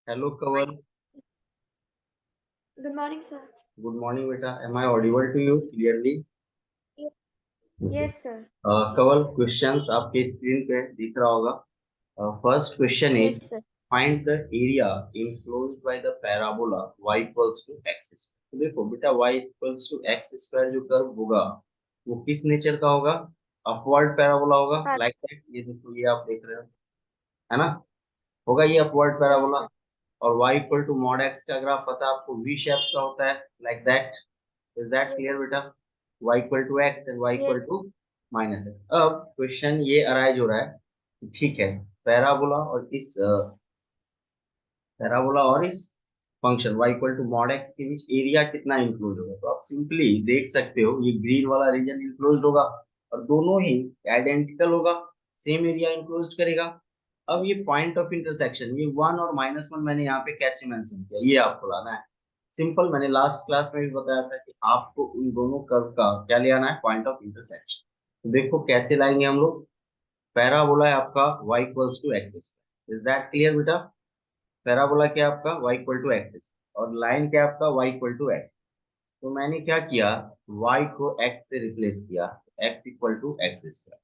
Hello, Kaval. Good morning, sir. Good morning, beta. Am I audible to you clearly? Ye- Okay. Yes, sir. Kaval, questions आपके screen पे दिख रहा होगा. First question is Yes, sir. find the area enclosed by the parabola y equals to x square. तो देखो बेटा y equals to x square जो curve होगा वो किस नेचर का होगा? अपवर्ड पैराबोला होगा. But like that. ये देखो ये आप देख रहे हो है ना? होगा ये अपवर्ड yes, पैराबोला. sir. और y equal to mod x का ग्राफ पता है आपको v शेप का होता है. Like that. Is that Yes, clear बेटा? y equal to x and y yes, equal to minus x. अब क्वेश्चन ये अराइज हो रहा है. ठीक है. पैराबोला और इस पैराबोला और इस function y equal to mod x के बीच एरिया कितना इंक्लूड होगा. तो आप सिंपली देख सकते हो ये ग्रीन वाला रीजन इंक्लोज होगा और दोनों ही आइडेंटिकल होगा. सेम एरिया इंक्लोज करेगा. अब ये पॉइंट ऑफ इंटरसेक्शन ये वन और माइनस वन मैंने यहाँ पे कैसे मेंशन किया ये आपको लाना है. सिंपल. मैंने लास्ट क्लास में भी बताया था कि आपको उन दोनों कर्व का क्या ले आना है पॉइंट ऑफ इंटरसेक्शन. तो देखो कैसे लाएंगे हम लोग. पैराबोला है आपका y equals to x square. Is that clear बेटा? पैराबोला क्या है आपका y इक्वल टू एक्स और लाइन क्या है आपका y इक्वल टू एक्स. तो मैंने क्या किया y को x से रिप्लेस किया. x equal to x square.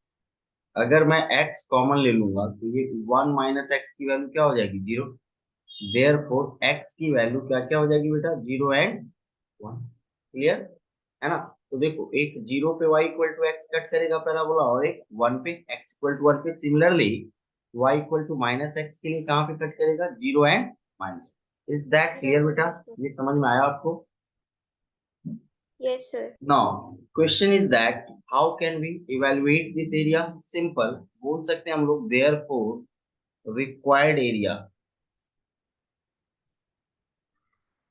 अगर मैं x कॉमन ले लूंगा तो ये वन माइनस एक्स की वैल्यू क्या हो जाएगी? जीरो. देयरफॉर x की वैल्यू क्या क्या हो जाएगी बेटा? Zero and one. क्लियर है ना? तो देखो एक जीरो पे y equal to x cut करेगा पैराबोला और एक वन पे x इक्वल टू वन पे. Similarly y equal to minus x के लिए कहाँ पे कट करेगा? Zero and minus. Is that yes, clear बेटा? sir. ये समझ में आया आपको? Yes, sir. Now, question is that how can we evaluate this area? Simple. बोल सकते हैं हम लोग therefore required area.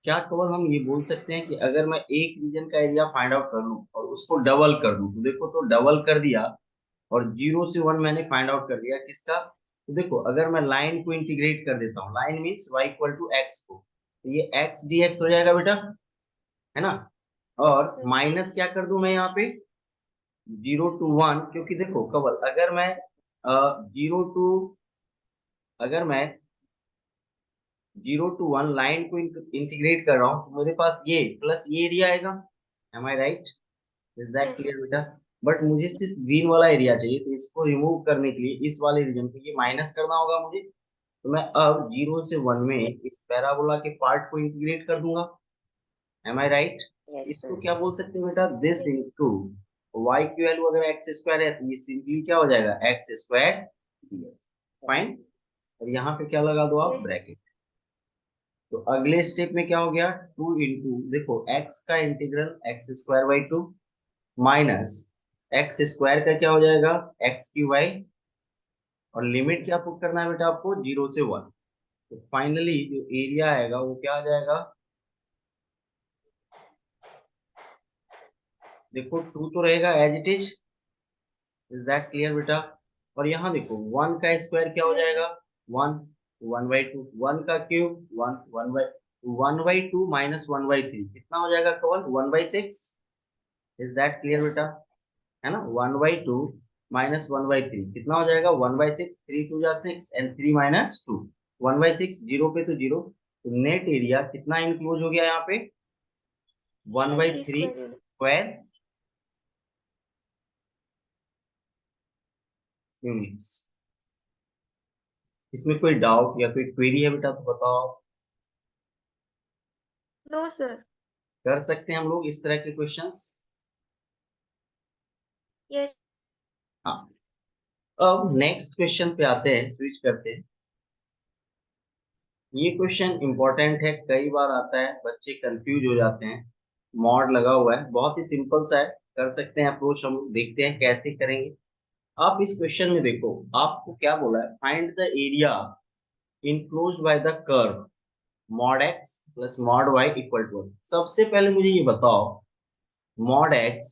क्या केवल हम ये बोल सकते हैं कि अगर मैं एक रीजन का एरिया फाइंड आउट कर लूं और उसको डबल कर दूं तो देखो तो डबल कर दिया और जीरो से वन मैंने फाइंड आउट कर दिया किसका. तो देखो अगर मैं लाइन को इंटीग्रेट कर देता हूँ line means y equal to x को तो ये x dx हो जाएगा बेटा. है ना? Yes, और sir. माइनस क्या कर दूं मैं यहाँ पे? Zero to one. क्योंकि देखो कवल अगर मैं जीरो टू अगर मैं जीरो टू वन लाइन को इंटीग्रेट कर रहा हूँ तो मेरे पास ये प्लस ये एरिया आएगा. Am I right? Is that Yes, clear बेटा? बट मुझे सिर्फ ग्रीन वाला एरिया चाहिए तो इसको रिमूव करने के लिए इस वाले रीजन को ये माइनस करना होगा मुझे. तो मैं अब जीरो से वन में yes, इस पैराबोला के पार्ट को इंटीग्रेट कर दूंगा. M I right? yes, इसको sir. क्या बोल सकते हैं बेटा? दिस Yes, इनटू y की वैल्यू अगर एक्स स्क्वायर है तो ये सिंपली क्या हो जाएगा? X square. फाइन. और यहाँ पे क्या लगा दो आप? yes, bracket. तो अगले स्टेप में क्या हो गया? टू इंटू देखो x का integral x square by two minus x square का क्या हो जाएगा? X Q by. और लिमिट क्या पुट करना है बेटा आपको? जीरो से वन. तो फाइनली जो एरिया आएगा वो क्या आ जाएगा? देखो टू तो रहेगा as it is. Is that clear बेटा? और यहाँ देखो वन का स्क्वायर क्या हो yes, जाएगा? One. One by two. One का cube one. One by two minus one by three कितना हो जाएगा कवन? One by six. Is that clear yes, बेटा? है ना? One by two minus one by three कितना हो जाएगा? One by six. Three two जा six and three minus two. One by six. Zero पे तो जीरो. तो नेट एरिया कितना इंक्लूड हो गया यहाँ पे? One by 3 three square unit. Square units. इसमें कोई डाउट या कोई क्वेरी है बेटा तो बताओ. No, sir. कर सकते हैं हम लोग इस तरह के क्वेश्चंस. Yes, हाँ. अब नेक्स्ट क्वेश्चन पे आते हैं. स्विच करते हैं. ये क्वेश्चन इंपॉर्टेंट है. कई बार आता है बच्चे कंफ्यूज हो जाते हैं. मॉड लगा हुआ है. बहुत ही सिंपल सा है. कर सकते हैं अप्रोच. हम लोग देखते हैं कैसे करेंगे. आप इस क्वेश्चन में देखो आपको क्या बोला है? Find the area enclosed by the curve mod x plus mod y equal to. सबसे पहले मुझे ये बताओ mod x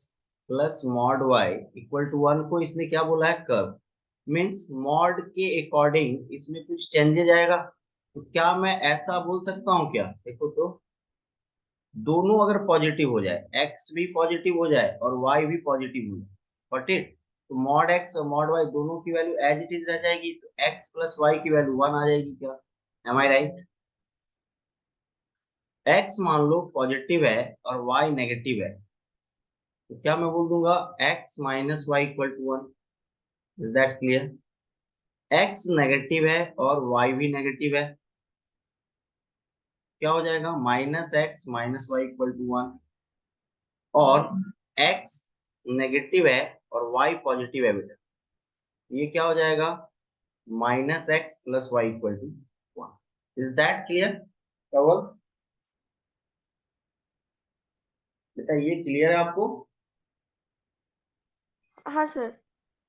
plus mod y equal to one को इसने क्या बोला है? कर्व. मीन्स मॉड के अकॉर्डिंग इसमें कुछ चेंजेज आएगा. तो क्या मैं ऐसा बोल सकता हूँ क्या? देखो तो दोनों अगर पॉजिटिव हो जाए एक्स भी पॉजिटिव हो जाए और वाई भी पॉजिटिव हो जाए गॉट इट. तो मॉड एक्स और मॉड वाई दोनों की वैल्यू एज इट इज रह जाएगी. तो एक्स प्लस वाई की वैल्यू वन आ जाएगी क्या? M I right? x मान लो पॉजिटिव है और y नेगेटिव है, तो क्या मैं बोल दूंगा x minus y equal to 1। Is that clear? x negative है और y भी नेगेटिव है, क्या हो जाएगा minus x minus y equal to 1। और x नेगेटिव है और y पॉजिटिव है बेटा, ये क्या हो जाएगा minus x plus y equal to 1। Is that clear Kawal? बेटा ये क्लियर है आपको? हाँ सर।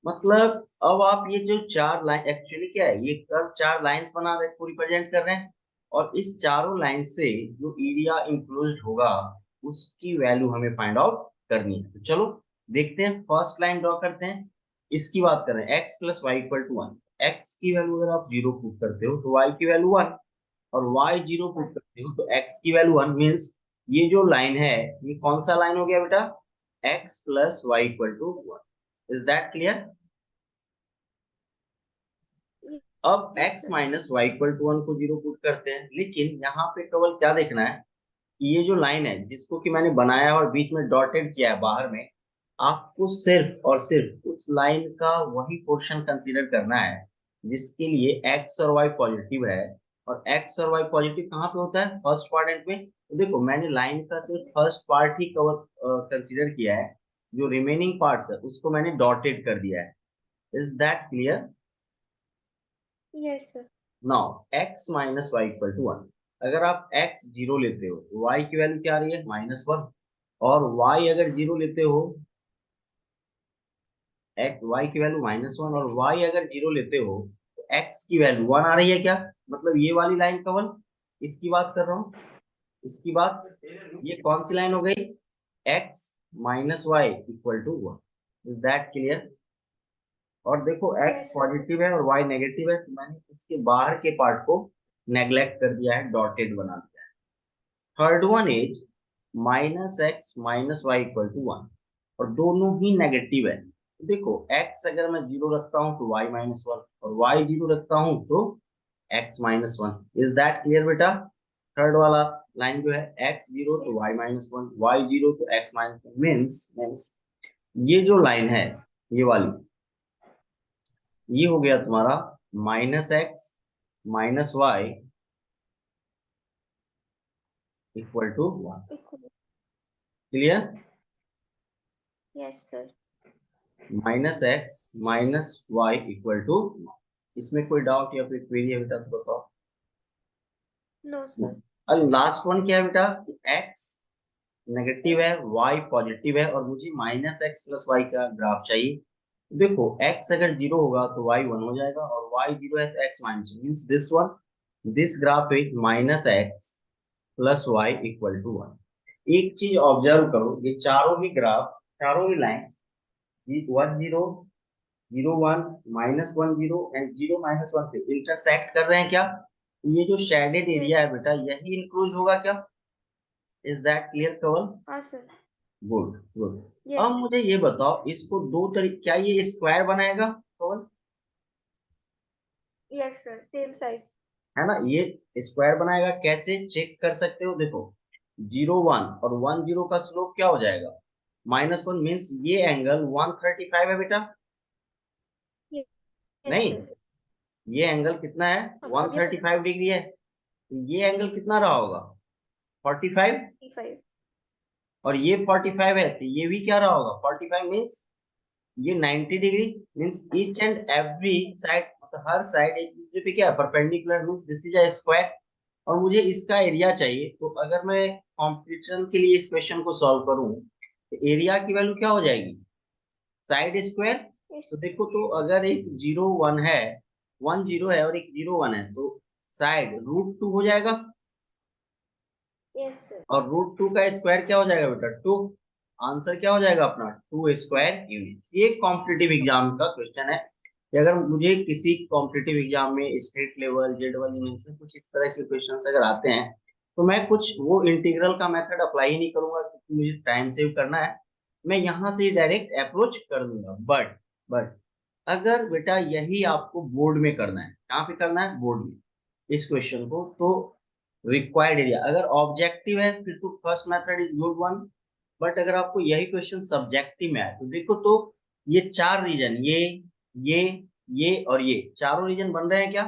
मतलब अब आप ये जो चार लाइन एक्चुअली क्या है, ये कर्व चार लाइंस बना रहे हैं, रिप्रेजेंट कर रहे हैं, और इस चारों लाइन से जो एरिया इंक्लोज्ड होगा उसकी वैल्यू हमें फाइंड आउट करनी है। तो चलो देखते हैं, फर्स्ट लाइन ड्रॉ करते हैं। इसकी बात कर रहे हैं x plus y equal to 1। X की वैल्यू अगर आप जीरो पुट करते हो तो y की वैल्यू 1, और y जीरो पुट करते हो तो x की वैल्यू 1 मीन्स ये जो लाइन है ये कौन सा लाइन हो गया बेटा, x plus y equal to 1। Is that clear? अब yes x sir. Minus y equal to 1 को जीरो पुट करते हैं, लेकिन यहाँ पे केवल क्या देखना है कि ये जो लाइन है जिसको कि मैंने बनाया और बीच में डॉटेड किया है बाहर में, आपको सिर्फ और सिर्फ उस लाइन का वही पोर्शन कंसीडर करना है जिसके लिए x और y पॉजिटिव है। और x और y पॉजिटिव कहाँ पे होता है, फर्स्ट क्वाड्रेंट में। तो देखो मैंने लाइन का सिर्फ फर्स्ट पार्ट ही कवर कंसीडर किया है, जो रिमेनिंग पार्ट्स है उसको मैंने डॉटेड कर दिया है। Is that clear? Yes sir. Now x minus y equal to 1। अगर आप x जीरो लेते हो तो y की वैल्यू क्या आ रही है -1, और y अगर जीरो लेते हो x y की वैल्यू -1, और नेक्स्ट। y अगर जीरो लेते हो तो x की वैल्यू 1 आ रही है क्या, मतलब ये वाली लाइन कवन, इसकी बात कर रहा हूँ, इसकी बात। ये कौन सी लाइन हो गई, x minus y equal to 1। Is that clear? और देखो x यस सर। पॉजिटिव है और y नेगेटिव है, तो मैंने इसके बाहर के पार्ट को नेग्लेक्ट कर दिया है, डॉटेड बना दिया है। Third one is minus x minus y equal to 1, और दोनों ही नेगेटिव है। तो देखो x अगर मैं जीरो रखता हूँ तो y -1, और y जीरो रखता हूँ तो x-1। इज दैट क्लियर बेटा? थर्ड वाला लाइन जो है x जीरो तो y-1, y जीरो तो x-1, मीन्स ये जो लाइन है ये वाली, ये हो गया तुम्हारा minus x minus y equal to 1। Clear? Yes sir. Minus x minus y equal to, इसमें कोई डाउट या फिर क्वेरी है बेटा तो बताओ। No sir. अब लास्ट वन क्या है बेटा, एक्स नेगेटिव है y पॉजिटिव है और मुझे माइनस एक्स प्लस वाई का ग्राफ चाहिए। देखो x अगर जीरो होगा तो y 1 हो जाएगा, और y जीरो है तो x minus, means this one, this graph is minus x plus y equal to 1। एक चीज ऑब्जर्व करो, ये चारों ही ग्राफ, चारों ही लाइंस, 1 0 0 1 -1 0 एंड 0 -1 पे इंटरसेक्ट कर रहे हैं क्या, ये जो शेडेड एरिया यस। है बेटा यही इंक्लूज होगा क्या? इज दैट क्लियर कवल? हाँ सर। Good good. यस। अब मुझे ये बताओ, इसको दो तरीके, क्या ये स्क्वायर बनाएगा Kawal? Yes sir, same side. है ना, ये स्क्वायर बनाएगा, कैसे चेक कर सकते हो, देखो 0 1 और 1 0 का स्लोप क्या हो जाएगा -1, मीन्स ये एंगल 135 है बेटा, यस नहीं, सर। ये एंगल कितना है और ये 135 डिग्री है, तो ये एंगल कितना रहा होगा 45, 45। और ये 45 है तो ये भी क्या रहा होगा 45, मीन्स ये 90 degree, means each and every side, मतलब हर साइड एक दूसरे पे क्या perpendicular, means this is a square, और मुझे इसका एरिया चाहिए। तो अगर मैं कंपटीशन के लिए इस क्वेश्चन को सॉल्व करूं तो एरिया की वैल्यू क्या हो जाएगी साइड स्क्वायर। यस। तो देखो, तो अगर एक 0 1 है, 1 0 है और एक 0 1 है, तो साइड √2 हो जाएगा, यस सर। और √2 का स्क्वायर क्या हो जाएगा बेटा 2। आंसर क्या हो जाएगा अपना 2 स्क्वायर यूनिट्स। ये कॉम्पिटिटिव एग्जाम का क्वेश्चन है कि अगर मुझे किसी कॉम्पिटिटिव एग्जाम में state level Z one units में कुछ इस तरह के क्वेश्चन अगर आते हैं, तो मैं कुछ वो इंटीग्रल का मेथड अप्लाई ही नहीं करूंगा क्योंकि मुझे टाइम सेव करना है, मैं यहाँ से डायरेक्ट अप्रोच कर दूंगा। बट अगर बेटा यही आपको बोर्ड में करना है, कहाँ पे करना है बोर्ड में, इस क्वेश्चन को, तो रिक्वायर्ड एरिया। अगर ऑब्जेक्टिव है फिर तो first method is good one, but अगर आपको यही क्वेश्चन सब्जेक्टिव में है तो देखो तो ये चार रीजन, ये ये और ये चारों रीजन बन रहे हैं क्या,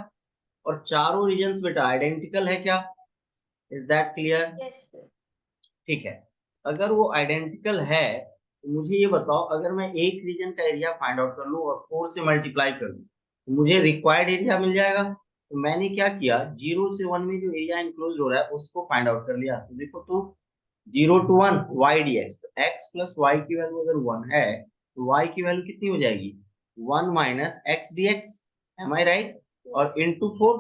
और चारों रीजन्स बेटा आइडेंटिकल है क्या, is that clear? Yes, sir. ठीक है, अगर वो आइडेंटिकल है तो मुझे ये बताओ, अगर मैं एक रीजन का एरिया फाइंड आउट कर लूं और 4 से मल्टीप्लाई कर दूं तो मुझे रिक्वायर्ड एरिया मिल जाएगा। तो मैंने क्या किया, 0 से 1 में जो एरिया इंक्लोज हो रहा है उसको फाइंड आउट कर लिया। तो देखो तो 0 to 1 वाई डी एक्स, तो एक्स प्लस वाई की वैल्यू अगर 1 है तो वाई की वैल्यू कितनी हो जाएगी, 1 minus x d x, am I right? Yes. और into 4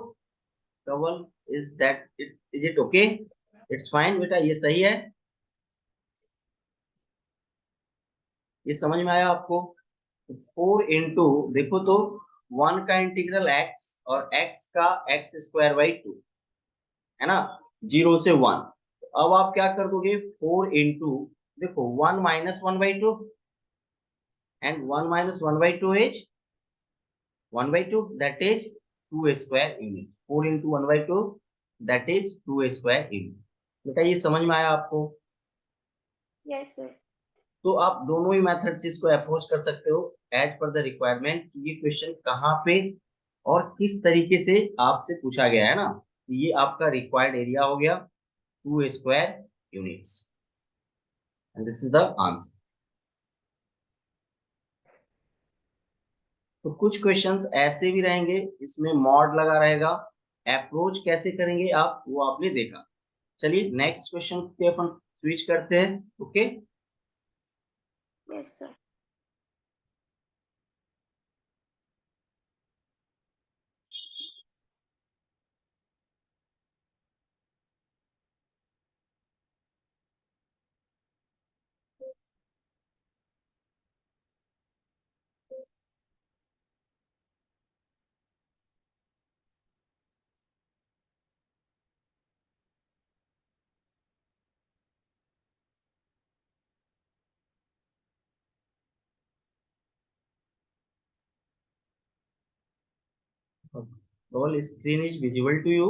double, is that is it okay? It's fine बेटा, ये सही है, ये समझ में आया आपको? 4 इंटू, देखो तो 1 का इंटीग्रल एक्स और एक्स का एक्स स्क्वायर बाई 2 है ना, 0 से 1। अब आप क्या कर दोगे, 4 इंटू, देखो 1 - 1/2, and 1 - 1/2 is 1/2, that is 2 square unit. 4 into 1/2 that is 2 square unit. बेटा ये समझ में आया आपको? Yes, sir. तो आप दोनों ही मेथड से इसको अप्रोच कर सकते हो एज पर द रिक्वायरमेंट, ये क्वेश्चन कहाँ पे और किस तरीके से आपसे पूछा गया है ना। ये आपका रिक्वायर्ड एरिया हो गया 2 square units, and this is the answer. तो कुछ क्वेश्चंस ऐसे भी रहेंगे, इसमें मॉड लगा रहेगा, अप्रोच कैसे करेंगे आप वो आपने देखा। चलिए नेक्स्ट क्वेश्चन पे अपन स्विच करते हैं, okay. Yes, sir. All screen is visible to you.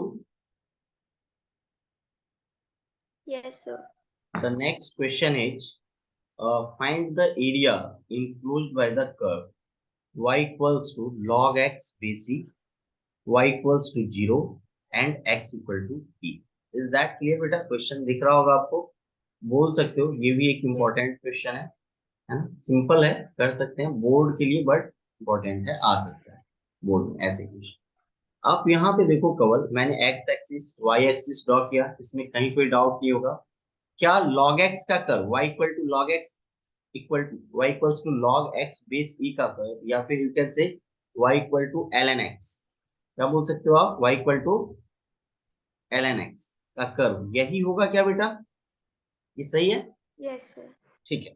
Yes, sir. The next question is, find the area enclosed by the curve y equals to log x bc, y equals to 0 and x equal to p. Is that clear बेटा? Question दिख रहा होगा आपको, बोल सकते हो ये भी एक Yes. इम्पोर्टेंट क्वेश्चन है ना, सिंपल है, कर सकते हैं बोर्ड के लिए, बट इम्पोर्टेंट है, आ सकता है बोर्ड में ऐसे क्वेश्चन। आप यहाँ पे देखो कवल, मैंने x axis y axis draw किया, इसमें कहीं कोई डाउट नहीं होगा। क्या log x का curve y equal to log x equal to y equals to log x base e का कर्व, या फिर you can say y equal to ln x, क्या बोल सकते हो आप, y equal to ln x का कर्व यही होगा क्या बेटा? ये सही है? Yes, sir. ठीक है,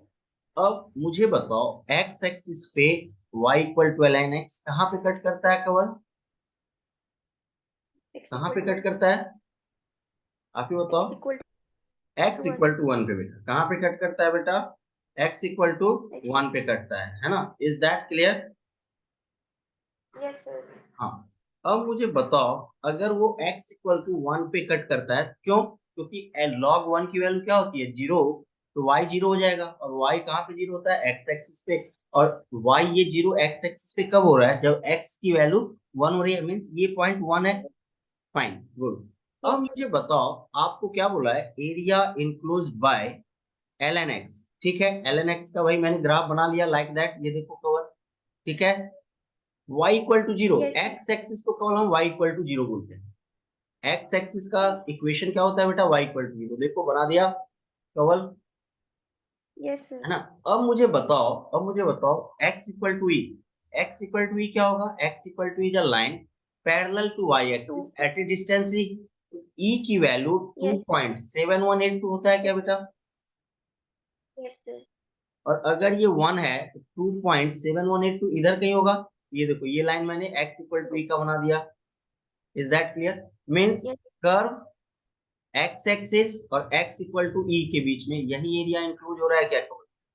अब मुझे बताओ x एक्सिस पे y equal to ln x कहाँ पे कट करता है कवल, X कहाँ equal पे to कट 1. करता है, आप ही X बताओ। equal x to 1. Equal to 1 पे बेटा, कहाँ पे कट करता है बेटा, x इक्वल टू X. 1 पे कटता है ना, is that clear? Yes, sir. हाँ, अब मुझे बताओ अगर वो x इक्वल टू 1 पे कट करता है, क्यों? क्योंकि log 1 की वैल्यू क्या होती है, 0, तो y 0 हो जाएगा, और y कहाँ पे 0 होता है, x एक्सिस पे, और y ये 0 x एक्सिस पे कब हो रहा है, जब x की वैल्यू 1 हो रही है, मीन्स ये पॉइंट 1 है। Fine, good. अब Yes, मुझे बताओ आपको क्या बोला है, area enclosed bye ln x, ठीक है, ln x का भाई मैंने ग्राफ बना लिया लाइक दैट, ये देखो कवर, ठीक है, y equal to 0, yes, sir. x axis को केवल हम y इक्वल टू 0 बोलते हैं। x एक्सिस का इक्वेशन क्या होता है बेटा, y इक्वल टू 0, देखो बना दिया केवल, Yes, sir. है ना। अब मुझे बताओ x equal to e, x equal to e क्या होगा, x equal to is a line parallel to y 2. Axis at a distance e, e की वैल्यू Yes, sir. 2.7182 होता है क्या बेटा, Yes, sir. और अगर ये 1 है तो 2.7182 इधर कहीं होगा, ये देखो ये लाइन मैंने x इक्वल टू e का बना दिया, is that clear? Means Yes. Curve x axis और x इक्वल टू e के बीच में यही एरिया इंक्लूड हो रहा है क्या,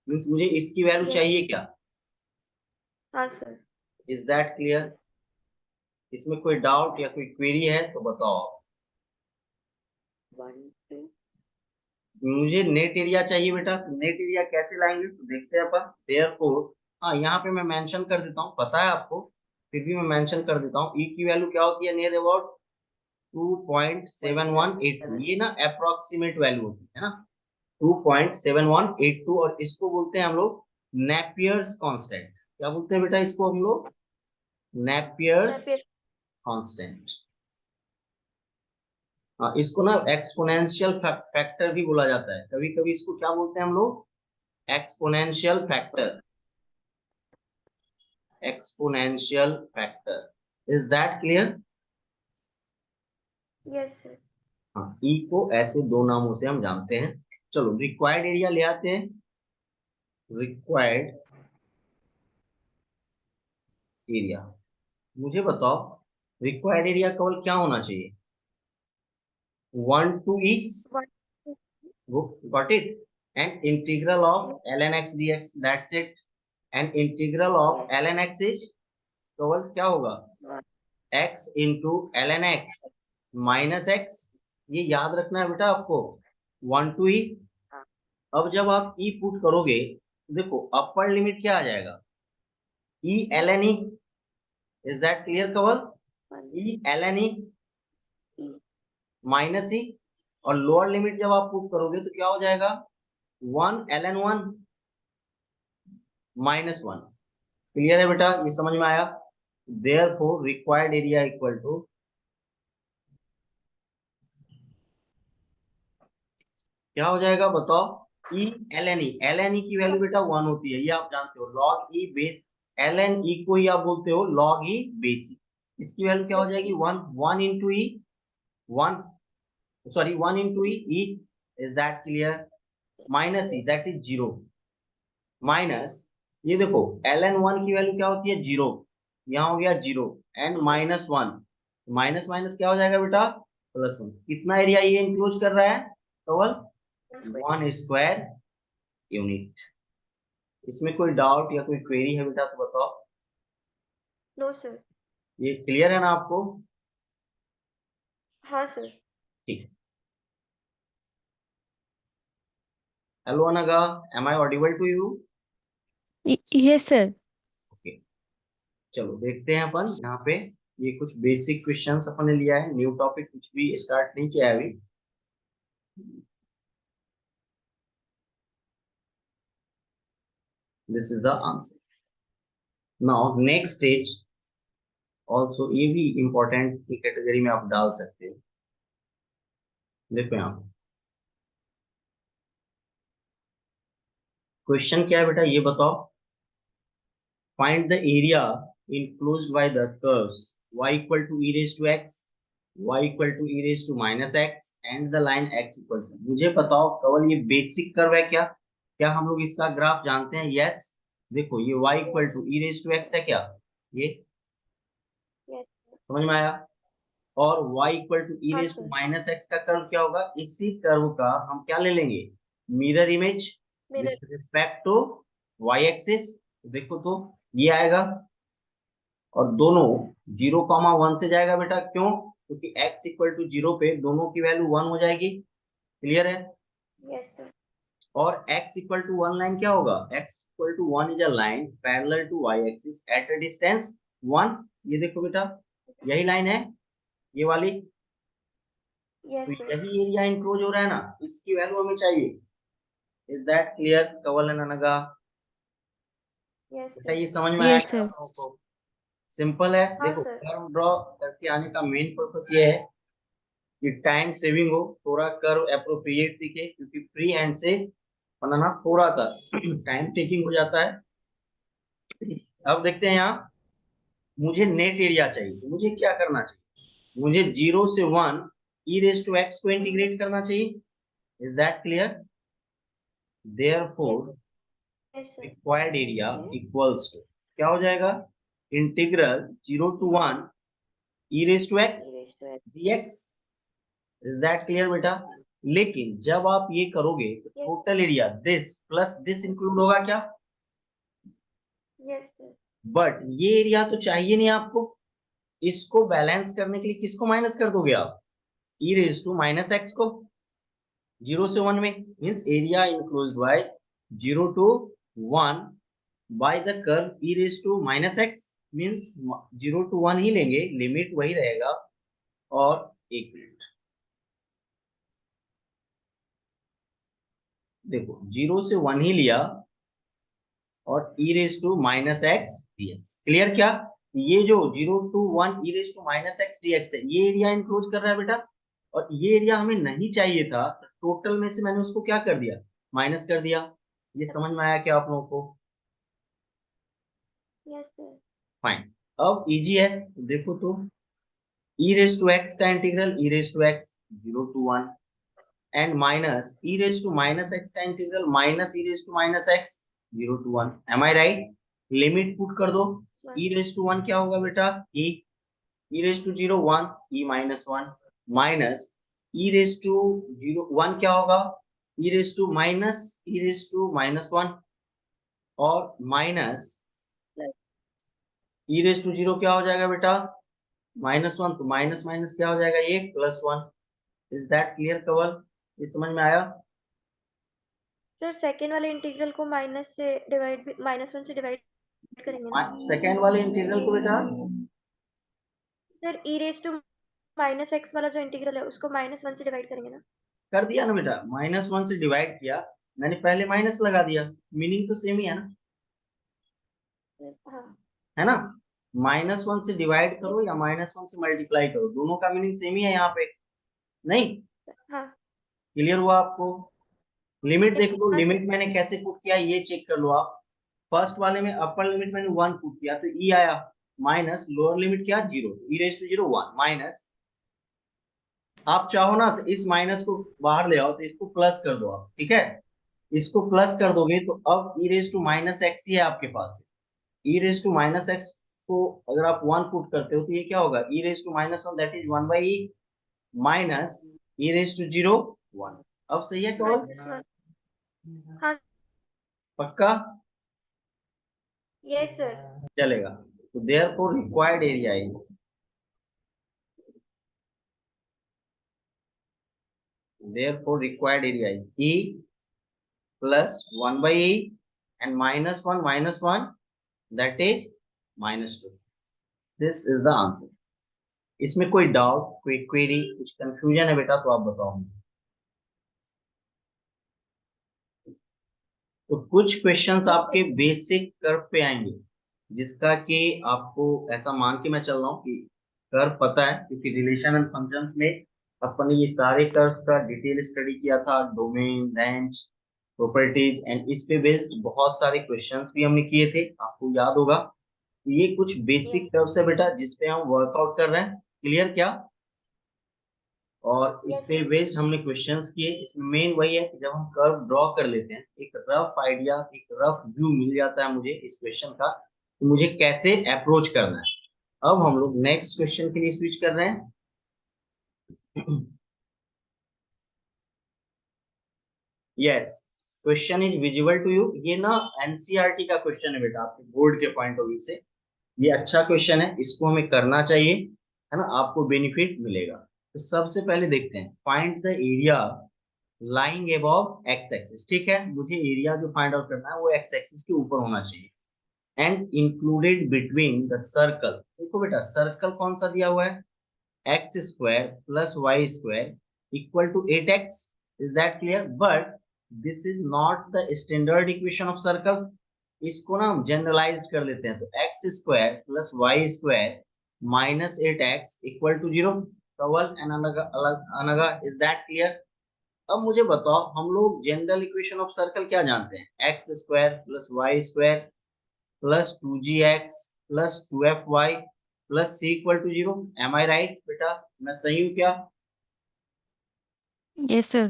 मीन्स मुझे इसकी वैल्यू Yes. चाहिए क्या, हाँ, sir. Is that clear? इसमें कोई डाउट या कोई क्वेरी है तो बताओ। 1 2 मुझे नेट एरिया चाहिए बेटा, तो नेट एरिया कैसे लाएंगे तो देखते हैं अपन। देयरफॉर, हाँ यहाँ पे मैं मेंशन कर देता हूँ, पता है आपको, फिर भी मैं मेंशन कर देता हूँ। ई की वैल्यू क्या होती है नियर अबाउट 2.7182, ये ना अप्रोक्सीमेट वैल्यू होती है ना 2.7182, और इसको बोलते हैं हम लोग नेपियर्स कांस्टेंट। क्या बोलते हैं बेटा इसको हम लोग? Napier's Napier constant. हाँ, इसको ना एक्सपोनेंशियल फैक्टर भी बोला जाता है, कभी कभी इसको क्या बोलते हैं हम लोग? Exponential factor. Exponential factor, is that clear? Yes sir हाँ, ई को ऐसे दो नामों से हम जानते हैं। चलो रिक्वायर्ड एरिया ले आते हैं। रिक्वायर्ड एरिया, मुझे बताओ रिक्वायर्ड एरिया केवल क्या होना चाहिए? 1 to e, 1 got it, and integral of ln x dx, that's it. And integral of yes ln x is केवल क्या होगा? 1 x into ln x minus x, ये याद रखना है बेटा आपको, 1 to e। अब जब आप e पुट करोगे, देखो अपर लिमिट क्या आ जाएगा? e ln e, is that clear Kawal? 1 e ln e e minus e, और लोअर लिमिट जब आप पुट करोगे तो क्या हो जाएगा? 1 ln 1 माइनस 1। क्लियर है बेटा, ये समझ में आया? Therefore required area equal to क्या हो जाएगा बताओ? ई एल एन ई की वैल्यू बेटा 1 होती है, ये आप जानते हो, log e base l n e को ही आप बोलते हो लॉग ई बेसिक। इसकी वैल्यू क्या हो जाएगी? 1 1 into e 1, sorry 1 into e e, is that clear? Minus e that is 0, minus ये देखो एल एन 1 की वैल्यू क्या होती है? 0, यहाँ हो गया 0, एंड माइनस 1, माइनस माइनस क्या हो जाएगा बेटा? प्लस 1। कितना एरिया ये इंक्लूड कर रहा है? केवल 1 स्क्वायर यूनिट। इसमें कोई डाउट या कोई क्वेरी है बेटा तो बताओ। नो सर ये क्लियर है ना आपको? हाँ सर ठीक। Hello Anagha, am I audible to you? Yes sir. Okay, चलो देखते हैं अपन यहाँ पे। ये कुछ बेसिक क्वेश्चंस अपन ने लिया है, न्यू टॉपिक कुछ भी स्टार्ट नहीं किया है अभी। This is the answer. Now next stage also, ये भी इंपॉर्टेंट की कैटेगरी में आप डाल सकते हो। देखो यहाँ क्वेश्चन क्या है बेटा, ये बताओ। Find the area enclosed by the curves y equal to e raised to x, y equal to e raised to minus x, and the line x equal to। मुझे बताओ केवल ये बेसिक कर्व है क्या? क्या हम लोग इसका ग्राफ जानते हैं? यस। देखो ये y equal to e raised to x है क्या? ये यस समझ में आया? और y equal to e हाँ raised to sir minus x का कर्व क्या होगा? इसी कर्व का हम क्या ले लेंगे? Mirror image mirror with respect to y axis. देखो तो ये आएगा, और दोनों 0,1 से जाएगा बेटा, क्यों? क्योंकि x इक्वल टू 0 पे दोनों की वैल्यू 1 हो जाएगी। क्लियर है? यस सर और x इक्वल टू 1 लाइन क्या होगा? x equal to 1 is a line parallel to y axis at a distance 1। ये देखो बेटा, यही लाइन है ये वाली, तो यस सर यही एरिया इंक्लोज हो रहा है ना, इसकी वैल्यू हमें चाहिए। Is that clear Kawal and अनगा? यस बेटा सर ये समझ में आया यस क्या सर। आप लोगों को? सिंपल है। हाँ देखो सर कर्व ड्रॉ करके आने का मेन पर्पस ये है कि टाइम सेविंग हो, थोड़ा कर्व अप्रोप्रिएट दिखे, क्योंकि फ्री हैंड से बनाना थोड़ा सा टाइम टेकिंग हो जाता है। अब देखते हैं यहाँ, मुझे नेट एरिया चाहिए, तो मुझे क्या करना चाहिए? मुझे 0 से 1 ई रेस टू एक्स को इंटीग्रेट करना चाहिए। Is that clear? Therefore yes sir required area equals to क्या हो जाएगा? Integral 0 to 1 e raise to x e raise to x dx। Is that clear बेटा? लेकिन जब आप ये करोगे तो yes total area this plus this include होगा क्या? यस सर बट ये एरिया तो चाहिए नहीं आपको। इसको बैलेंस करने के लिए किसको माइनस कर दोगे आप? E raise to minus x को। 0 से 1 में means area enclosed by 0 to 1 by the curve e raise to minus x, means 0 to 1 ही लेंगे, लिमिट वही रहेगा। और एक मिनट देखो 0 से 1 ही लिया और e raise to minus x dx। Clear क्या? ये जो 0 to 1 e raise to minus x dx है, ये एरिया इनक्लोज कर रहा है बेटा। और ये एरिया हमें नहीं चाहिए था, तो टोटल में से मैंने उसको क्या कर दिया, माइनस कर दिया। ये समझ में आया क्या आप लोगों को? Yes sir. फाइन। अब इजी है, देखो तो e रेज टू एक्स का integral e raise to x 0 to 1 and minus e raise to minus x का integral minus e raise to minus x 0 to 1। Am I right? Limit put कर दो। e raise to 1 क्या होगा बेटा, e raise to 0 1 e minus 1 minus e raise to 0 1 क्या होगा, e raise to minus e raise to minus 1 और minus e raise to 0 क्या हो जाएगा बेटा, माइनस 1, तो माइनस माइनस क्या हो जाएगा, ये प्लस 1। इज दैट क्लियर कवल? ये समझ में आया? सर सेकेंड वाले इंटीग्रल को माइनस -1 से डिवाइड करेंगे ना? सेकेंड वाले इंटीग्रल को बेटा sir e raise to minus x वाला जो इंटीग्रल है उसको -1 से डिवाइड करेंगे ना? कर दिया ना बेटा, माइनस 1 से डिवाइड किया, मैंने पहले माइनस लगा दिया, मीनिंग तो सेम ही है ना, हाँ है ना? माइनस 1 से डिवाइड करो या माइनस 1 से मल्टीप्लाई करो, दोनों का मीनिंग सेम ही है यहाँ पे, नहीं? हाँ क्लियर हुआ आपको? लिमिट देख लो, हाँ सर। लिमिट मैंने कैसे पुट किया ये चेक कर लो आप। फर्स्ट वाले में अपर लिमिट मैंने 1 पुट किया तो ई आया, माइनस लोअर लिमिट क्या 0, ई रेज टू 0 1 माइनस। आप चाहो ना तो इस माइनस को बाहर ले आओ, तो इसको प्लस कर दो आप, ठीक है? इसको प्लस कर दोगे तो अब ई रेज टू माइनस एक्स ही है आपके पास। ई रेज टू माइनस एक्स को अगर आप 1 पुट करते हो तो ये क्या होगा, e raise to minus 1 that is 1 by e minus e raise to 0 1। अब सही है केवल? -1 हाँ पक्का? Yes sir. चलेगा। तो देयरफॉर रिक्वायर्ड एरिया है, therefore required area is E plus 1 by E and minus 1 that is -2। This is the answer। इसमें कोई डाउट, कोई क्वेरी, कुछ कंफ्यूजन है बेटा तो आप बताओ। तो कुछ क्वेश्चंस आपके बेसिक कर्व पे आएंगे, जिसका कि आपको ऐसा मान के मैं चल रहा हूँ कि कर्व पता है, क्योंकि रिलेशन एंड फंक्शंस में अपन ने ये सारे कर्व्स का डिटेल स्टडी किया था, डोमेन, रेंज, प्रॉपर्टीज एंड इस पे बेस्ड बहुत सारे क्वेश्चंस भी हमने किए थे, आपको याद होगा। ये कुछ बेसिक कर्व्स है बेटा जिसपे हम वर्कआउट कर रहे हैं। क्लियर क्या? और इस पे बेस्ड हमने क्वेश्चंस किए। इसमें मेन वही है कि जब हम कर्व ड्रॉ कर लेते हैं, एक रफ आइडिया, एक रफ व्यू मिल जाता है मुझे इस क्वेश्चन का कि मुझे कैसे अप्रोच करना है। अब हम लोग नेक्स्ट क्वेश्चन के लिए स्विच कर रहे हैं। Yes, question is visible to you. ये ना एनसीईआरटी का क्वेश्चन है बेटा, आपके बोर्ड के पॉइंट ऑफ व्यू से ये अच्छा क्वेश्चन है, इसको हमें करना चाहिए, है ना? आपको बेनिफिट मिलेगा। तो सबसे पहले देखते हैं, find the area lying above x axis. ठीक है, मुझे एरिया जो फाइंड आउट करना है वो एक्स एक्सिस के ऊपर होना चाहिए। And included between the circle. देखो बेटा सर्कल कौन सा दिया हुआ है, x square plus y square equal to 8x। Is that clear? But this is not the standard equation of circle, इसको ना हम जनरलाइज कर लेते हैं। तो x square plus y square minus 8x equal to 0 Kawal and Anaga. Is that clear? अब मुझे बताओ, हम लोग जनरल इक्वेशन ऑफ सर्कल क्या जानते हैं, x square plus y square plus 2gx plus 2fy plus c equal to 0। Am I right बेटा? मैं सही हूँ क्या? Yes, sir.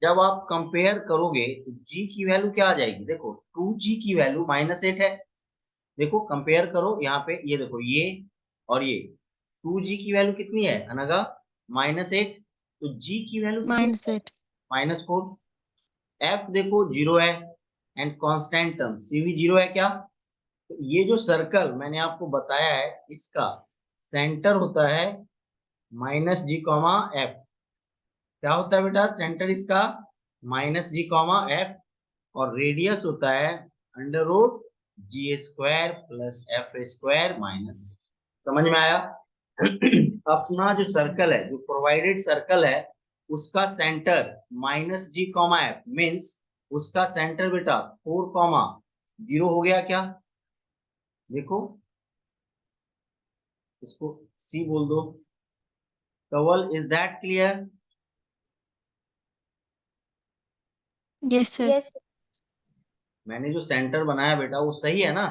जब आप कंपेयर करोगे तो g की वैल्यू क्या आ जाएगी, देखो 2g की वैल्यू -8 है। देखो कंपेयर करो यहाँ पे, ये देखो ये और ये 2g की वैल्यू कितनी है अनगा, -8। तो g की वैल्यू कितनी है, -8. -4। f देखो 0 है एंड कांस्टेंट टर्म c भी 0 है क्या? तो ये जो सर्कल मैंने आपको बताया है इसका सेंटर होता है -g, f क्या होता है बेटा सेंटर इसका, माइनस जी कॉमा एफ, और रेडियस होता है under root g square plus f square minus. समझ में आया? अपना जो सर्कल है, जो प्रोवाइडेड सर्कल है, उसका centre minus g comma F means उसका सेंटर बेटा 4,0 हो गया क्या? देखो, इसको सी बोल दो। Kawal, is that clear? Yes, sir. Yes मैंने जो सेंटर बनाया बेटा वो सही है ना?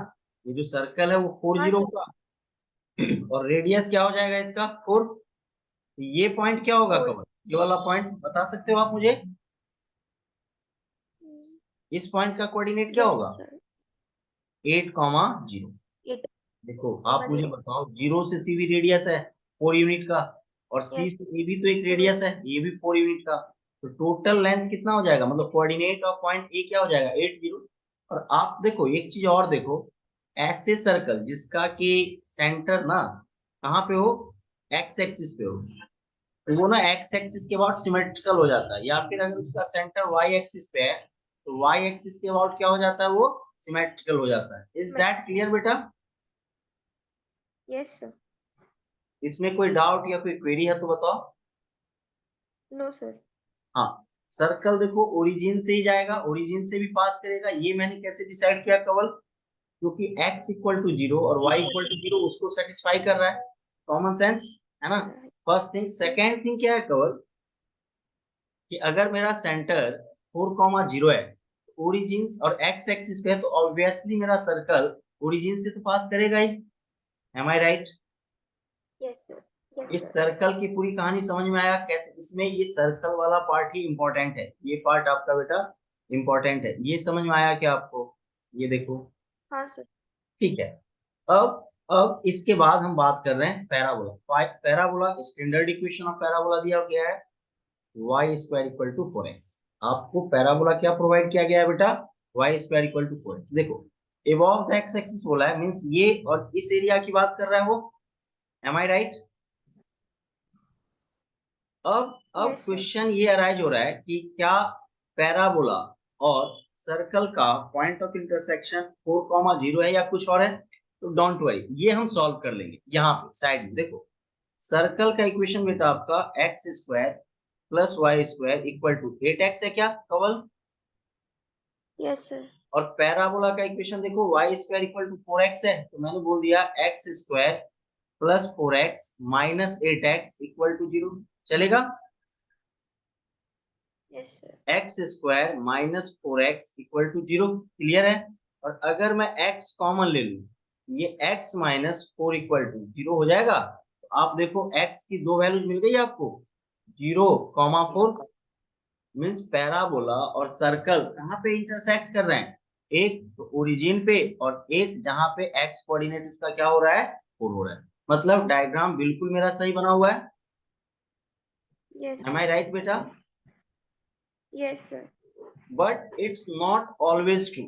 ये जो सर्कल है वो 4 हाँ 0 सर होगा और रेडियस क्या हो जाएगा इसका 4। ये पॉइंट क्या होगा 4 कवल? ये वाला पॉइंट बता सकते हो आप मुझे? इस पॉइंट का कोऑर्डिनेट क्या यस होगा? सर 8,0। 8 देखो आप कॉमा मुझे 0 बताओ, 0 से सी भी रेडियस है 4 यूनिट का, और सी यस से ए भी तो एक रेडियस है, ये भी 4 यूनिट का। तो टोटल लेंथ कितना हो जाएगा? मतलब कोऑर्डिनेट ऑफ पॉइंट ए क्या हो जाएगा? 8,0। और आप देखो एक चीज और देखो, ऐसे सर्कल जिसका कि सेंटर ना कहाँ पे हो, एक्स एक्सिस पे हो, तो वो ना एक्स एक्सिस के अबाउट सिमेट्रिकल हो जाता है, या फिर अगर उसका सेंटर वाई एक्सिस पे है तो वाई एक्सिस के अबाउट क्या हो जाता है? वो सिमेट्रिकल हो जाता है। इज दैट क्लियर बेटा? यस सर इसमें कोई डाउट या कोई क्वेरी है तो बताओ। नो सर हाँ, सर्कल देखो ओरिजिन से ही जाएगा, ओरिजिन से भी पास करेगा। ये मैंने कैसे डिसाइड किया कवल? क्योंकि x इक्वल टू 0 और y इक्वल टू 0 उसको सेटिस्फाई कर रहा है। कॉमन सेंस है ना? First thing. सेकेंड थिंग क्या है कवल, कि अगर मेरा सेंटर 4,0 है, ओरिजिन और x एक्सिस पे है, तो ऑब्वियसली मेरा सर्कल ओरिजिन से तो पास करेगा ही। M I right? Yes sir yes इस सर सर्कल की पूरी कहानी समझ में आया कैसे? इसमें ये सर्कल वाला पार्ट ही इंपॉर्टेंट है, ये पार्ट आपका बेटा इंपॉर्टेंट है। ये समझ में आया क्या आपको? ये देखो, हाँ सर ठीक है। अब इसके बाद हम बात कर रहे हैं parabola. Parabola, standard equation of parabola दिया गया है Y square equal to 4x। आपको पैराबोला क्या प्रोवाइड किया गया है बेटा? Y square equal to 4x। देखो, एबव द एक्स एक्सिस बोला है, मींस ये और इस एरिया की बात कर रहा है वो। M I right? अब यस सर क्वेश्चन ये अराइज हो रहा है कि क्या पैराबोला और सर्कल का पॉइंट ऑफ इंटरसेक्शन 4,0 है या कुछ और है? तो डोंट वरी, ये हम सॉल्व कर लेंगे। यहाँ पे साइड में देखो, सर्कल का इक्वेशन बेटा आपका x square plus y square equal to 8x है क्या कवल? यस सर और पैराबोला का इक्वेशन देखो, y square equal to 4x है, तो मैंने बोल दिया x square plus 4x minus 8x equal to 0। चलेगा? Yes sir x square minus 4x equal to 0। Clear है? और अगर मैं x कॉमन ले लूं, ये x माइनस 4 इक्वल टू 0 हो जाएगा। तो आप देखो x की दो वैल्यूज मिल गई आपको, 0,4। मीन्स पैराबोला और सर्कल कहाँ पे इंटरसेक्ट कर रहे हैं? एक तो ओरिजिन पे, और एक जहां पे x कोऑर्डिनेट उसका क्या हो रहा है? 4 हो रहा है। मतलब डायग्राम बिल्कुल मेरा सही बना हुआ है। यस एम आई राइट बेटा? Yes sir but it's not always true.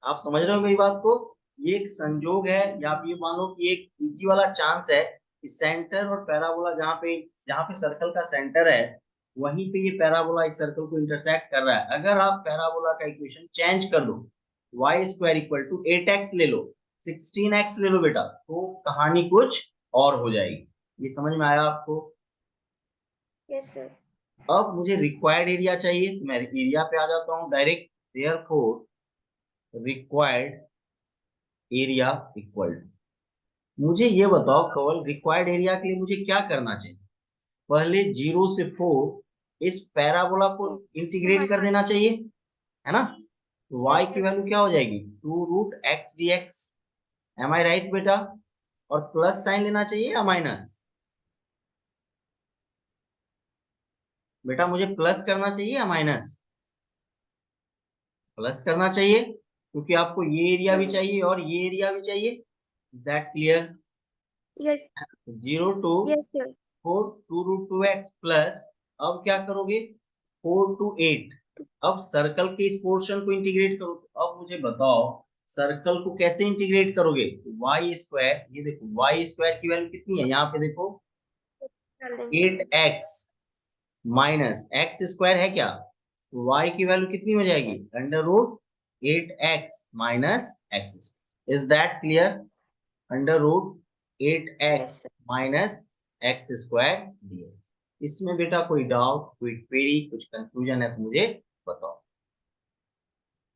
आप समझ रहे हो मेरी बात को? ये एक संजोग है, या आप ये मान लो कि एक इजी वाला चांस है कि सेंटर और पैराबोला जहाँ पे सर्कल का सेंटर है, वहीं पे ये पैराबोला इस सर्कल को इंटरसेक्ट कर रहा है। अगर आप पैराबोला का इक्वेशन चेंज कर दो, Y square equal to 8x ले लो, 16x ले लो बेटा, तो कहानी कुछ और हो जाएगी। ये समझ में आया आपको? यस सर अब मुझे रिक्वायर्ड एरिया चाहिए, तो मैं एरिया पे आ जाता हूँ direct. Therefore required area equal to, मुझे ये बताओ कवल, रिक्वायर्ड एरिया के लिए मुझे क्या करना चाहिए? पहले 0 से 4 इस पैराबोला को इंटीग्रेट कर देना चाहिए, है ना? तो y यस की सर वैल्यू क्या हो जाएगी? 2 root x d x. Am I right बेटा? और प्लस साइन लेना चाहिए या माइनस? बेटा मुझे प्लस करना चाहिए या माइनस? प्लस करना चाहिए, क्योंकि आपको ये एरिया भी चाहिए और ये एरिया भी चाहिए। Is that clear? Yes 0 to yes sir 4 2 root 2x plus, अब क्या करोगे? 4 टू 8। अब सर्कल के इस पोर्शन को इंटीग्रेट करो। तो अब मुझे बताओ, सर्कल को कैसे इंटीग्रेट करोगे? वाई स्क्वायर, ये देखो वाई स्क्वायर की वैल्यू कितनी है यहाँ पे देखो, डाल देंगे 8x माइनस एक्स स्क्वायर है क्या? y की वैल्यू कितनी हो जाएगी, under root 8x minus x. Is that clear? Under root 8x minus x square dx। इसमें बेटा कोई डाउट, कोई क्वेरी, कुछ कंफ्यूजन है तो मुझे बताओ।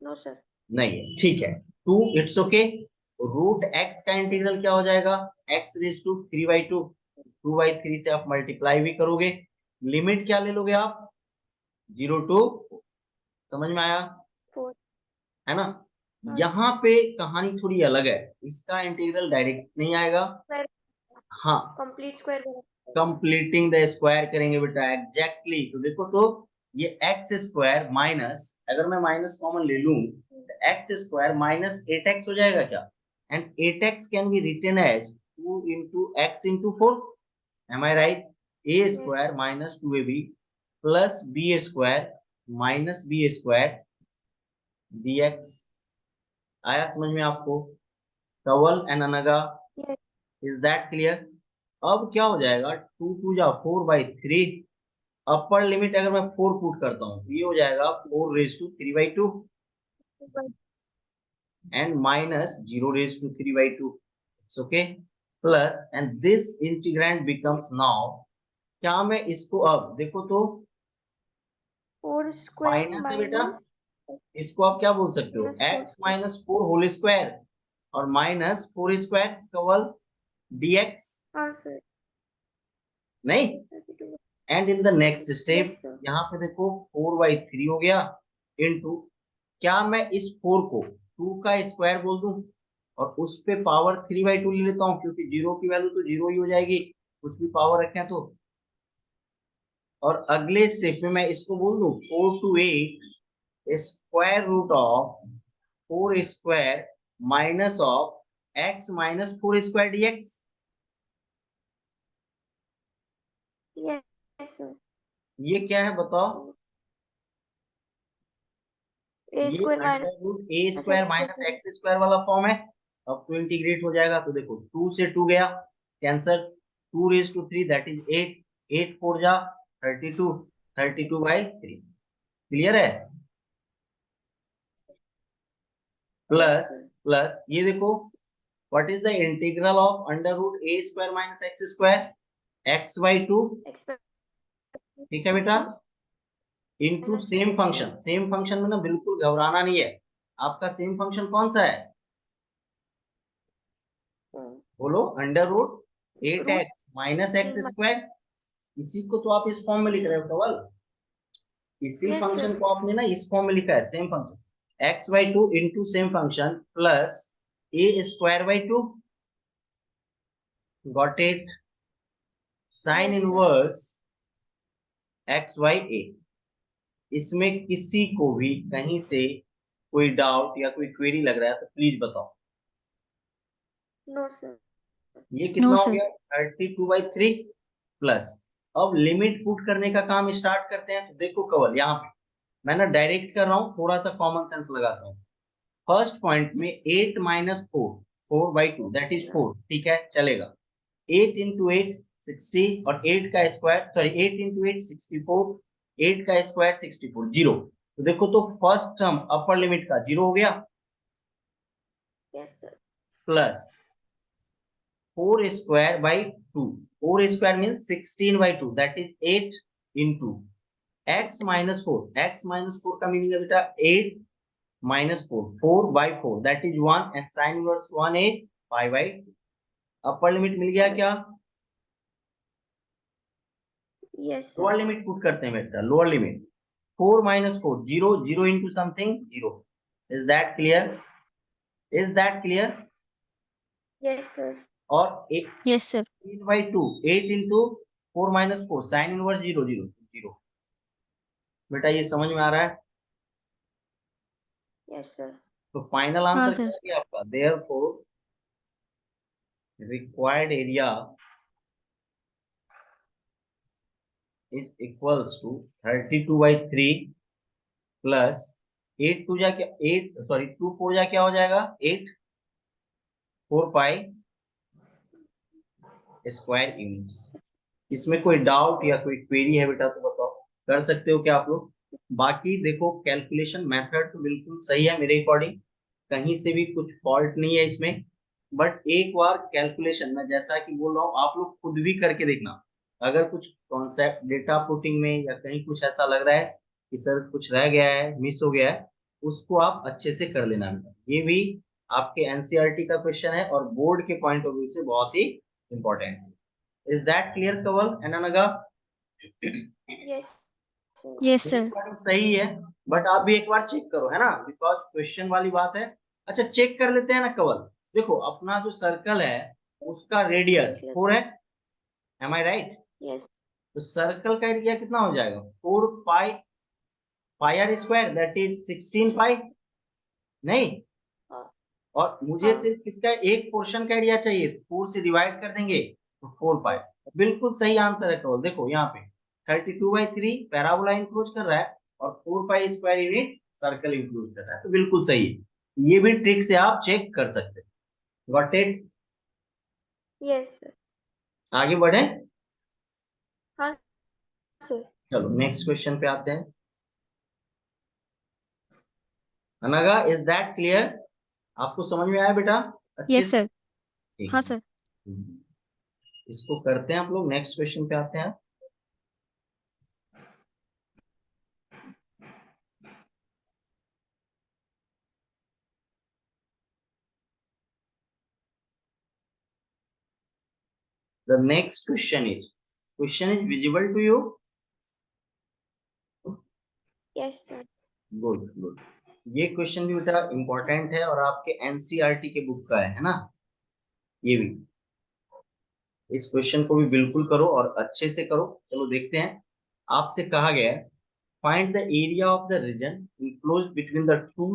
No sir. नहीं है, ठीक है। 2 इट्स ओके। रूट x का इंटीग्रल क्या हो जाएगा, x रेज टू 3/2। 2/3 से आप मल्टीप्लाई भी करोगे, लिमिट क्या ले लोगे आप, 0 टू, समझ में आया 4। है ना। हाँ यहाँ पे कहानी थोड़ी अलग है, इसका इंटीग्रल डायरेक्ट नहीं आएगा। स्क्वायर, हाँ, complete square completing the square करेंगे बेटा, एग्जैक्टली। तो देखो तो ये एक्स स्क्वायर माइनस, अगर मैं माइनस कॉमन ले लूं तो एक्स स्क्वायर माइनस 8x हो जाएगा क्या, and 8x can be written as 2 into x into 4। Am I right? A square minus 2ab plus b square minus b square dx। आया समझ में आपको, कवल एंड अनगा? Yes is that clear? अब क्या हो जाएगा, 2 2 जा 4/3। अपर लिमिट अगर मैं 4 पुट करता हूँ ये हो जाएगा 4 raise to 3/2 and minus 0 raise to 3/2। It's okay. Plus and this integrand becomes now, क्या मैं इसको अब देखो तो 4 स्क्वायर माइनस है बेटा, माइनस इसको आप क्या बोल सकते हो, 4 x माइनस 4 होल स्क्वायर और माइनस 4 स्क्वायर कवल dx। हाँ सर। नहीं, and in the next step yes sir. यहाँ पे देखो 4/3 हो गया इनटू, क्या मैं इस 4 को 2 का स्क्वायर बोल दूं और उस पे पावर 3/2 ले लेता हूँ, क्योंकि 0 की वैल्यू तो 0 ही हो जाएगी कुछ भी पावर रखें तो। और अगले स्टेप में मैं इसको बोल दूं 4 to 8 square root of 4 square minus of x minus 4 square dx। Yes sir. ये क्या है बताओ, ए ये square minus under root a square x minus x square वाला फॉर्म है। अब तो इंटीग्रेट हो जाएगा, तो देखो 2 से 2 गया cancel, 2 raise to 3 that is 8, 8 4 जा 32, 32/3। क्लियर है? प्लस प्लस ये देखो, what is the integral of under root a square minus x square, x/2। ठीक है बेटा, इनटू सेम फंक्शन में ना बिल्कुल घबराना नहीं है। आपका सेम फंक्शन कौन सा है, बोलो, under root 8x minus x square. इसी को तो आप इस फॉर्म में लिख रहे हो कवल, इसी Yes, फंक्शन sir. को आपने ना इस फॉर्म में लिखा है, same function x/2 into same function plus a²/2। Got it? Sine Yes, sir. Inverse x/a। इसमें किसी को भी कहीं से कोई डाउट या कोई क्वेरी लग रहा है तो प्लीज बताओ। No, sir. ये कितना नो हो सर। गया, 32/3 प्लस। अब लिमिट पुट करने का काम स्टार्ट करते हैं। तो देखो कवल, यहाँ पे मैं ना डायरेक्ट कर रहा हूँ, थोड़ा सा कॉमन सेंस लगाता हूँ। फर्स्ट पॉइंट में 8 माइनस 4, 4/2 दैट इज 4, ठीक है चलेगा। 8 इंटू 8 60 और 8 का स्क्वायर, सॉरी 8 इंटू 8 64, 8 का स्क्वायर 64, 0। तो देखो तो फर्स्ट टर्म अपर लिमिट का 0 हो गया, Yes, sir. Plus 4 square by 2, 4 square means 16/2 that is 8 into x minus 4, x minus 4 का मीनिंग है बेटा 8 minus 4, 4/4 that is 1 and sine inverse 1 is 5/2। Upper limit मिल गया क्या, Yes, sir. Lower limit put करते हैं बेटा, lower limit 4 minus 4 0, 0 into something 0। Is that clear? Is that clear? Yes, sir. और yes sir. 8/2, 8 into 4 minus 4 sine inverse 0 0 0। बेटा ये समझ में आ रहा है? Yes, sir. तो फाइनल हाँ आंसर क्या सर। है आपका, therefore required area is equals to 32/3 plus 8 2 जा क्या 8, सॉरी 2 4 जा क्या हो जाएगा 8, 4 पाई स्क्वायर यूनिट्स। इसमें कोई डाउट या कोई क्वेरी है बेटा तो बताओ, कर सकते हो क्या आप लोग? बाकी देखो कैलकुलेशन मेथड तो बिल्कुल सही है मेरे अकॉर्डिंग, कहीं से भी कुछ फॉल्ट नहीं है इसमें। बट एक बार कैलकुलेशन में जैसा कि बोल रहा हूँ, आप लोग खुद भी करके देखना। अगर कुछ कॉन्सेप्ट डेटा पुटिंग में या कहीं कुछ ऐसा लग रहा है कि सर कुछ रह गया है, मिस हो गया है, उसको आप अच्छे से कर लेना। ये भी आपके एनसीईआरटी का क्वेश्चन है और बोर्ड के पॉइंट ऑफ व्यू से बहुत ही इंपॉर्टेंट है। Is that clear Kawal and अनगा? Yes sir. Yes sir. Recording सही है, बट आप भी एक बार चेक करो, है ना, बिकॉज क्वेश्चन वाली बात है। अच्छा चेक कर लेते हैं ना कवल। देखो अपना जो सर्कल है उसका रेडियस देख 4 लेते है, एम आई राइट? यस तो सर्कल का एरिया कितना हो जाएगा? 4 पाई पाई आर स्क्वायर, दैट इज 16 पाई। नहीं, हाँ और मुझे हाँ सिर्फ इसका एक पोर्शन का एरिया चाहिए, 4 से डिवाइड कर देंगे तो 4 पाई। बिल्कुल सही आंसर है कवल। देखो यहाँ पे 32/3 पैराबोला इंक्लोज कर रहा है और 4 pi square unit circle enclose कर रहा है, तो बिल्कुल सही है। ये भी ट्रिक से आप चेक कर सकते हैं। Got it? Yes sir. आगे बढ़े? हाँ सर। चलो नेक्स्ट क्वेश्चन पे आते हैं। अनगा इज दैट क्लियर? आपको समझ में आया बेटा अच्छे यस से? सर। ठीक हाँ है। सर। इसको करते हैं, आप लोग नेक्स्ट क्वेश्चन पे आते हैं। The next question is visible to you? Yes sir. Good good. ये क्वेश्चन भी बेटा इंपॉर्टेंट है और आपके एनसीईआरटी के बुक का है ना, ये भी। इस क्वेश्चन को भी बिल्कुल करो और अच्छे से करो। चलो देखते हैं। आपसे कहा गया है find the area of the region enclosed between the to